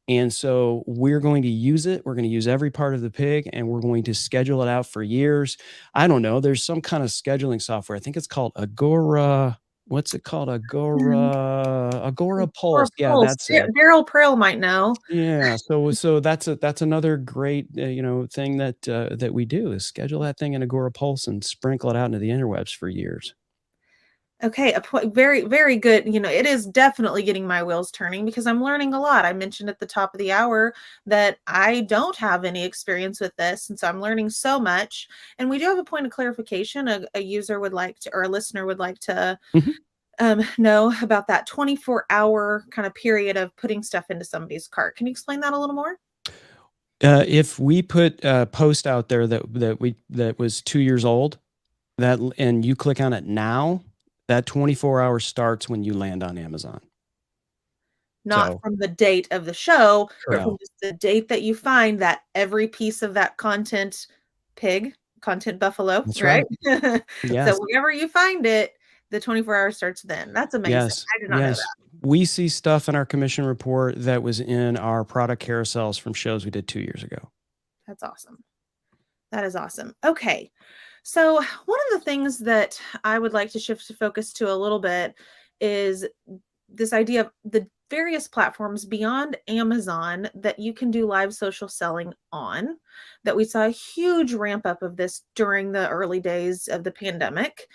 And so we're going to use it. We're going to use every part of the pig, and we're going to schedule it out for years. I don't know. There's some kind of scheduling software. I think it's called Agora. What's it called? Agora Pulse. Yeah, that's it. Daryl Prell might know. Yeah. So that's another great thing that we do is schedule that thing in Agora Pulse and sprinkle it out into the interwebs for years. Okay, very, very good. It is definitely getting my wheels turning because I'm learning a lot. I mentioned at the top of the hour that I don't have any experience with this, and so I'm learning so much. And we do have a point of clarification. A user would like to, or a listener would like to know about that 24-hour kind of period of putting stuff into somebody's cart. Can you explain that a little more? If we put a post out there that was 2 years old, and you click on it now, that 24 hours starts when you land on Amazon. Not from the date of the show, but from just the date that you find that every piece of that content buffalo, That's right? Yes. So whenever you find it, the 24 hours starts then. That's amazing. Yes. I did not know that. We see stuff in our commission report that was in our product carousels from shows we did 2 years ago. That's awesome. That is awesome. Okay. So one of the things that I would like to shift to focus to a little bit is this idea of the various platforms beyond Amazon that you can do live social selling on, that we saw a huge ramp up of this during the early days of the pandemic.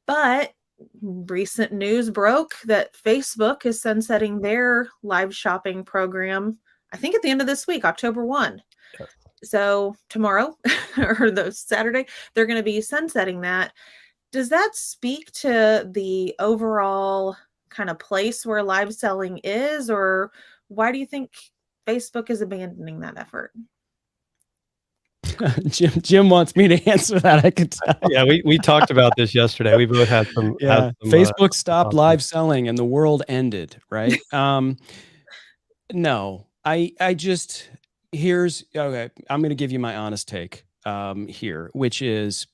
But recent news broke that Facebook is sunsetting their live shopping program, I think at the end of this week, October 1. So tomorrow or the Saturday, they're going to be sunsetting that. Does that speak to the overall kind of place where live selling is, or why do you think Facebook is abandoning that effort? Jim wants me to answer that. I could tell. Yeah, we talked about this yesterday. We both had some. Yeah, Facebook stopped live selling and the world ended. Right? No, I just okay. I'm going to give you my honest take here, which is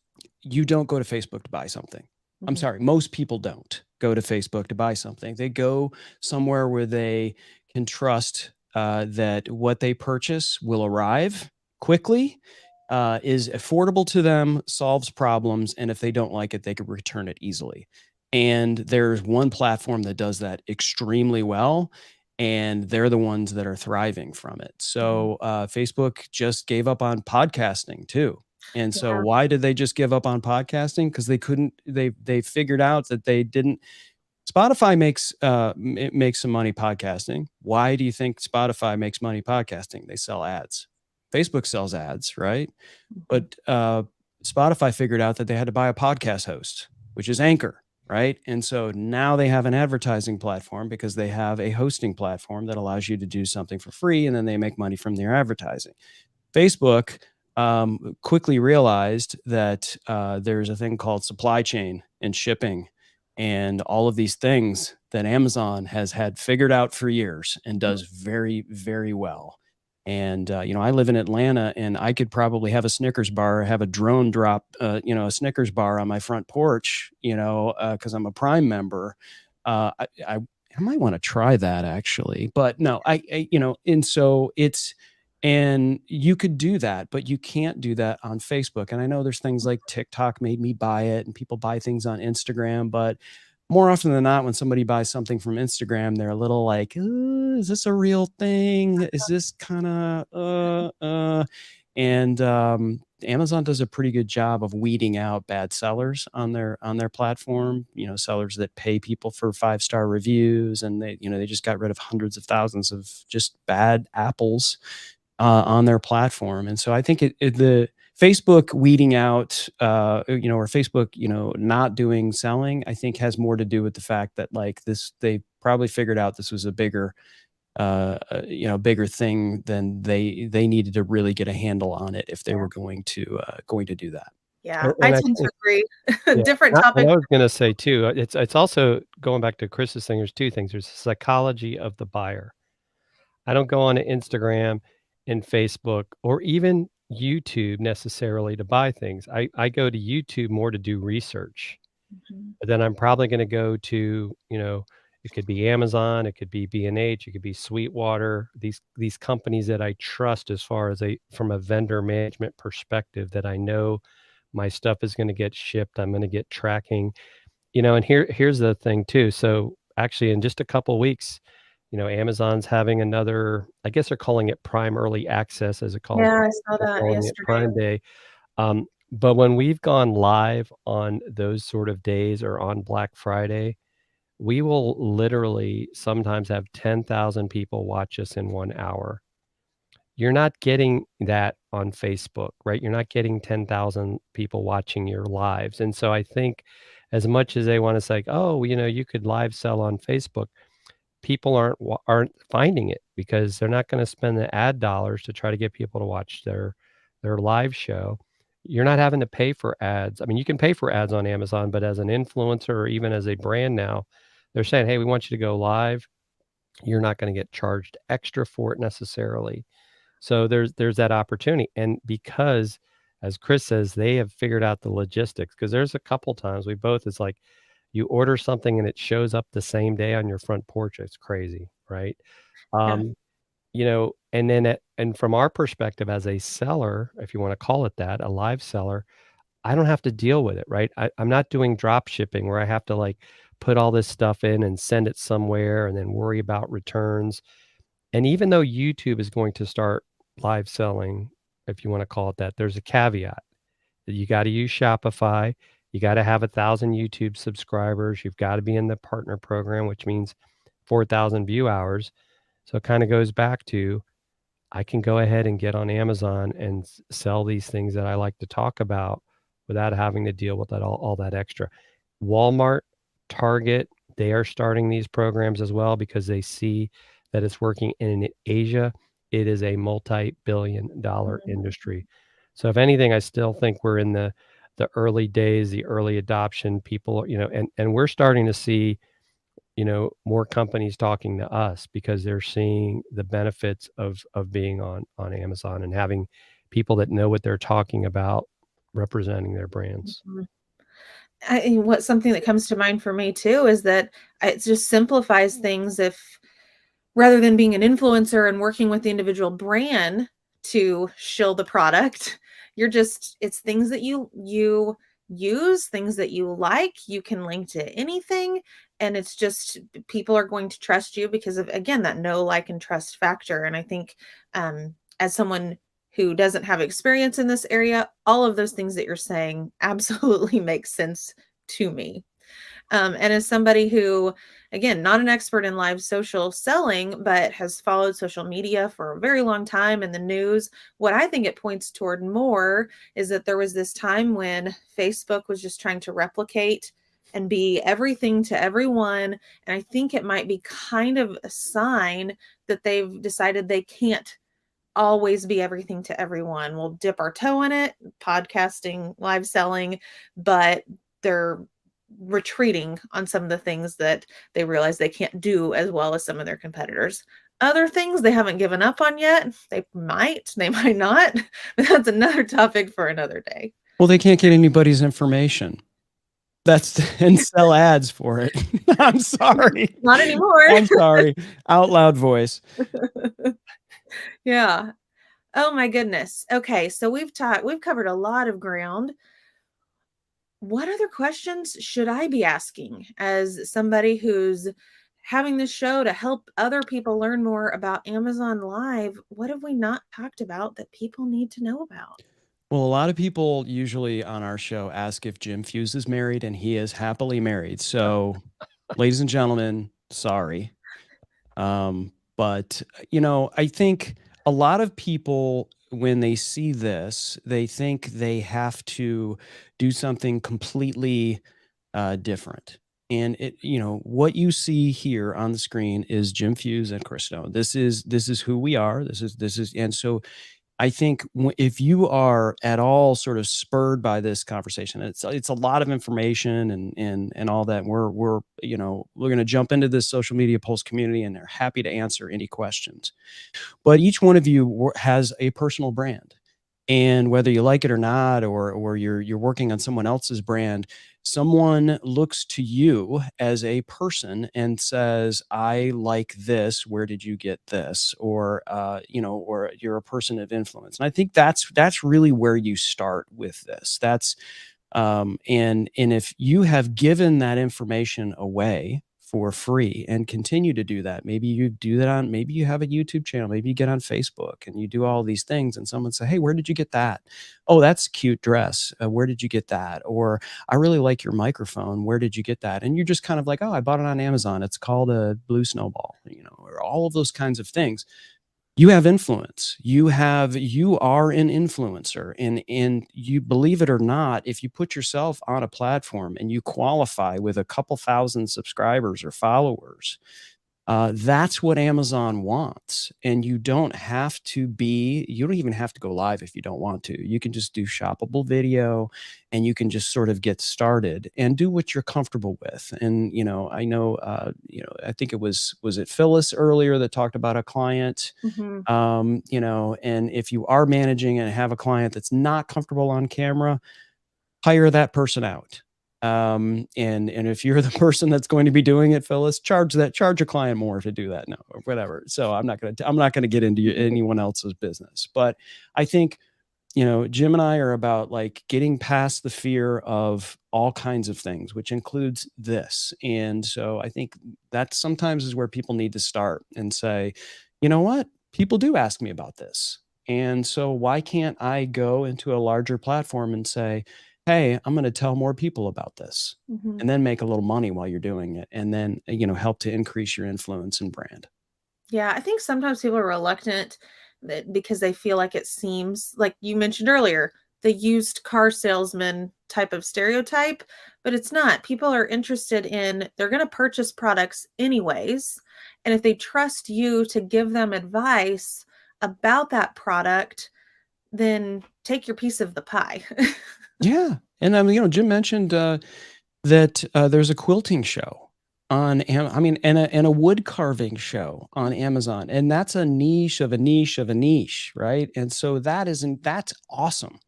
you don't go to Facebook to buy something. I'm sorry, most people don't go to Facebook to buy something. They go somewhere where they can trust that what they purchase will arrive quickly, is affordable to them, solves problems, and if they don't like it, they can return it easily. And there's one platform that does that extremely well, and they're the ones that are thriving from it. So Facebook just gave up on podcasting too. And so why did they just give up on podcasting? Because they figured out that they didn't. Spotify makes some money podcasting. Why do you think Spotify makes money podcasting? They sell ads. Facebook sells ads, right? But Spotify figured out that they had to buy a podcast host, which is Anchor, right? And so now they have an advertising platform because they have a hosting platform that allows you to do something for free, and then they make money from their advertising. Facebook quickly realized that there's a thing called supply chain and shipping and all of these things that Amazon has had figured out for years and does very, very well. And, I live in Atlanta, and I could probably have a Snickers bar, have a drone drop, a Snickers bar on my front porch, because I'm a Prime member. I might want to try that actually, but no, and so and you could do that, but you can't do that on Facebook. And I know there's things like TikTok made me buy it, and people buy things on Instagram, but more often than not, when somebody buys something from Instagram, they're a little like, is this a real thing? Is this kind of, and Amazon does a pretty good job of weeding out bad sellers on their platform, sellers that pay people for 5-star reviews. And they just got rid of hundreds of thousands of just bad apples on their platform. And so I think the Facebook weeding out, or Facebook, not doing selling, I think has more to do with the fact that they probably figured out this was a bigger thing than they needed to really get a handle on it if they were going to do that. Yeah, I tend to agree. Different topic. I was going to say too, it's also going back to Chris's thing. There's two things. There's the psychology of the buyer. I don't go on to Instagram and Facebook or even YouTube necessarily to buy things. I go to YouTube more to do research. But then I'm probably going to go to, it could be Amazon, it could be B&H, it could be Sweetwater, these companies that I trust as far as from a vendor management perspective, that I know my stuff is going to get shipped. I'm going to get tracking, and here's the thing too. So actually in just a couple of weeks, Amazon's having another, I guess they're calling it Prime Early Access as it calls. Yeah, I saw that yesterday. Prime Day. But when we've gone live on those sort of days or on Black Friday, we will literally sometimes have 10,000 people watch us in 1 hour. You're not getting that on Facebook, right? You're not getting 10,000 people watching your lives. And so I think as much as they want to say, oh, you could live sell on Facebook, people aren't finding it because they're not going to spend the ad dollars to try to get people to watch their live show. You're not having to pay for ads. I mean, you can pay for ads on Amazon, but as an influencer or even as a brand now, they're saying, hey, we want you to go live. You're not going to get charged extra for it necessarily. So there's that opportunity. And because, as Chris says, they have figured out the logistics, because there's a couple times it's like, you order something and it shows up the same day on your front porch. It's crazy, right? And from our perspective as a seller, if you want to call it that, a live seller, I don't have to deal with it, right? I'm not doing drop shipping where I have to put all this stuff in and send it somewhere and then worry about returns. And even though YouTube is going to start live selling, if you want to call it that, there's a caveat that you got to use Shopify. You got to have 1,000 YouTube subscribers. You've got to be in the partner program, which means 4,000 view hours. So it kind of goes back to, I can go ahead and get on Amazon and sell these things that I like to talk about without having to deal with that all that extra. Walmart, Target, they are starting these programs as well because they see that it's working. And in Asia, it is a multi-billion-dollar industry. So if anything, I still think we're in the early days, the early adoption. People, and we're starting to see, more companies talking to us because they're seeing the benefits of being on Amazon and having people that know what they're talking about representing their brands. Mhm. What something that comes to mind for me too is that it just simplifies things if rather than being an influencer and working with the individual brand to shill the product, it's things that you use, things that you like, you can link to anything, and it's just people are going to trust you because of, again, that know, like, and trust factor. And I think as someone who doesn't have experience in this area, all of those things that you're saying absolutely make sense to me. And as somebody who, again, not an expert in live social selling, but has followed social media for a very long time in the news, what I think it points toward more is that there was this time when Facebook was just trying to replicate and be everything to everyone. And I think it might be kind of a sign that they've decided they can't always be everything to everyone. We'll dip our toe in it, podcasting, live selling, but they're retreating on some of the things that they realize they can't do as well as some of their competitors. Other things they haven't given up on yet. They might not. But that's another topic for another day. Well, they can't get anybody's information. That's and sell ads for it. I'm sorry. Not anymore. I'm sorry. Out loud voice. Yeah. Oh my goodness. Okay, so we've covered a lot of ground. What other questions should I be asking as somebody who's having this show to help other people learn more about Amazon Live? What have we not talked about that people need to know about? Well, a lot of people usually on our show ask if Jim Fuse is married, and he is happily married. So, ladies and gentlemen, sorry. But, I think a lot of people, when they see this, they think they have to do something completely different. And what you see here on the screen is Jim Fuse and Chris Stone. This is who we are. And so I think if you are at all sort of spurred by this conversation, it's a lot of information and all that. We're going to jump into this social media pulse community, and they're happy to answer any questions. But each one of you has a personal brand, and whether you like it or not, or you're working on someone else's brand, someone looks to you as a person and says, I like this, where did you get this? Or or you're a person of influence. And I think that's really where you start with this. That's and if you have given that information away for free and continue to do that, maybe you do that maybe you have a YouTube channel, maybe you get on Facebook and you do all these things, and someone say, hey, where did you get that? Oh, that's a cute dress. Where did you get that? Or I really like your microphone. Where did you get that? And you're just kind of like, oh, I bought it on Amazon. It's called a blue snowball, or all of those kinds of things. You have influence. You are an influencer, and you, believe it or not, if you put yourself on a platform and you qualify with a couple thousand subscribers or followers, that's what Amazon wants. And you don't even have to go live if you don't want to. You can just do shoppable video, and you can just sort of get started and do what you're comfortable with. And, I know, I think was it Phyllis earlier that talked about a client, Mhm. and if you are managing and have a client that's not comfortable on camera, hire that person out. And if you're the person that's going to be doing it, Phyllis, charge a client more to do that. No, or whatever. So I'm not going to get into anyone else's business, but I think, Jim and I are about like getting past the fear of all kinds of things, which includes this. And so I think that sometimes is where people need to start and say, you know what? People do ask me about this. And so why can't I go into a larger platform and say, hey, I'm going to tell more people about this, Mhm. and then make a little money while you're doing it, and then, help to increase your influence and brand. Yeah, I think sometimes people are reluctant because they feel like it seems like you mentioned earlier, the used car salesman type of stereotype, but it's not. People are interested they're going to purchase products anyways. And if they trust you to give them advice about that product, then take your piece of the pie. Yeah. And Jim mentioned that there's a quilting show on and a wood carving show on Amazon, and that's a niche of a niche of a niche, right? And so that's awesome.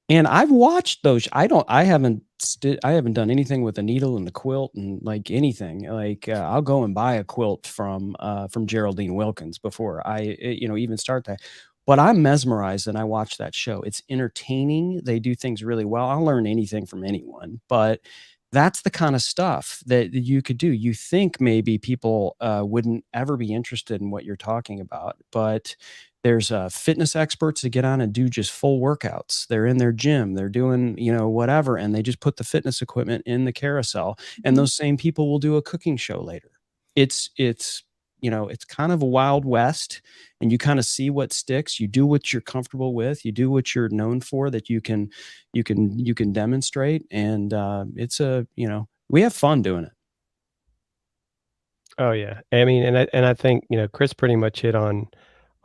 And I've watched those. I haven't done anything with a needle and a quilt and like anything. Like I'll go and buy a quilt from Geraldine Wilkins before I even start that. But I'm mesmerized and I watch that show. It's entertaining. They do things really well. I'll learn anything from anyone, but that's the kind of stuff that you could do. You think maybe people wouldn't ever be interested in what you're talking about, but there's fitness experts that get on and do just full workouts. They're in their gym, they're doing, whatever, and they just put the fitness equipment in the carousel. And those same people will do a cooking show later. It's kind of a wild west, and you kind of see what sticks. You do what you're comfortable with. You do what you're known for, that you can demonstrate. And we have fun doing it. Oh yeah. I mean, and I think, Chris pretty much hit on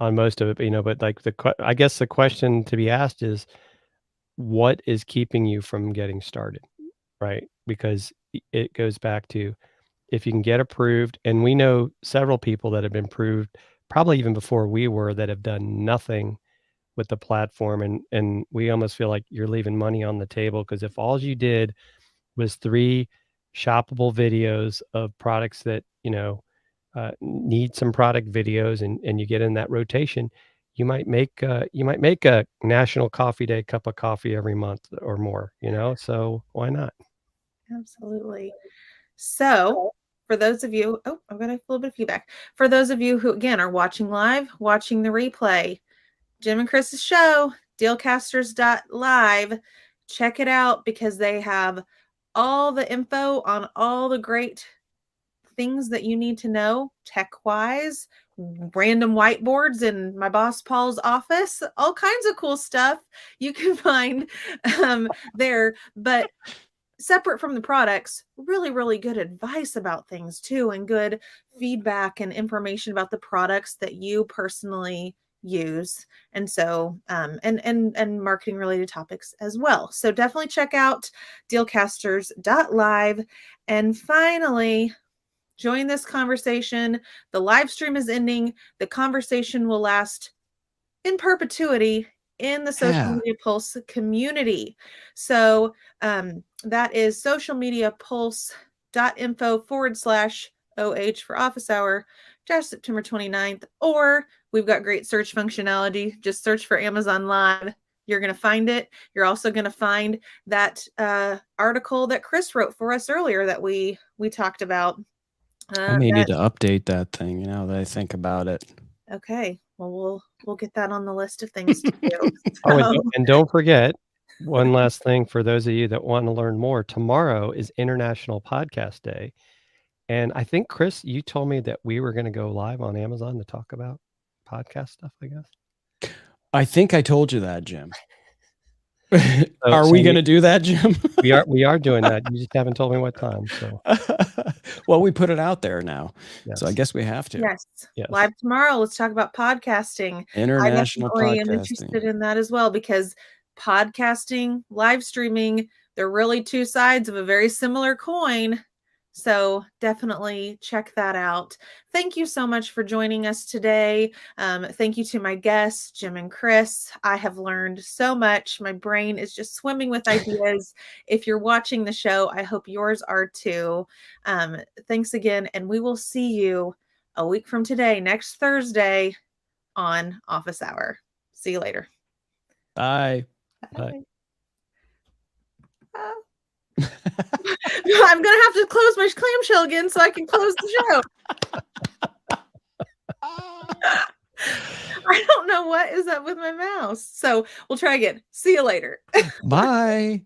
most of it, but like I guess the question to be asked is, what is keeping you from getting started? Right? Because it goes back to, if you can get approved, and we know several people that have been approved, probably even before we were, that have done nothing with the platform. And we almost feel like you're leaving money on the table, because if all you did was 3 shoppable videos of products that, need some product videos, and you get in that rotation, you might make a National Coffee Day cup of coffee every month or more, so why not? Absolutely. So for those of you, I've got a little bit of feedback. For those of you who, again, are watching live, watching the replay, Jim and Chris's show, dealcasters.live, check it out, because they have all the info on all the great things that you need to know tech-wise, random whiteboards in my boss Paul's office, all kinds of cool stuff you can find there. But separate from the products, really, really good advice about things too, and good feedback and information about the products that you personally use. And so, and marketing related topics as well. So definitely check out dealcasters.live. And finally, join this conversation. The live stream is ending. The conversation will last in perpetuity in the Social Media Pulse community. So that is socialmediapulse.info/OH for office hour September 29th. Or we've got great search functionality. Just search for Amazon Live. You're going to find it. You're also going to find that article that Chris wrote for us earlier that we talked about. I may need to update that thing, that I think about it. Okay. Well, we'll get that on the list of things to do. Oh, and don't forget, one last thing for those of you that want to learn more. Tomorrow is International Podcast Day. And I think, Chris, you told me that we were going to go live on Amazon to talk about podcast stuff, I guess. I think I told you that, Jim. Are we going to do that, Jim? we are doing that. You just haven't told me what time. So, well, we put it out there now, yes. So I guess we have to. Yes. Live tomorrow. Let's talk about podcasting. International podcasting. I'm interested in that as well, because podcasting, live streaming, they're really two sides of a very similar coin. So definitely check that out. Thank you so much for joining us today. Thank you to my guests, Jim and Chris. I have learned so much. My brain is just swimming with ideas. If you're watching the show, I hope yours are too. Thanks again. And we will see you a week from today, next Thursday on Office Hour. See you later. Bye. Bye. I'm going to have to close my clamshell again so I can close the show. I don't know what is up with my mouse. So we'll try again. See you later. Bye.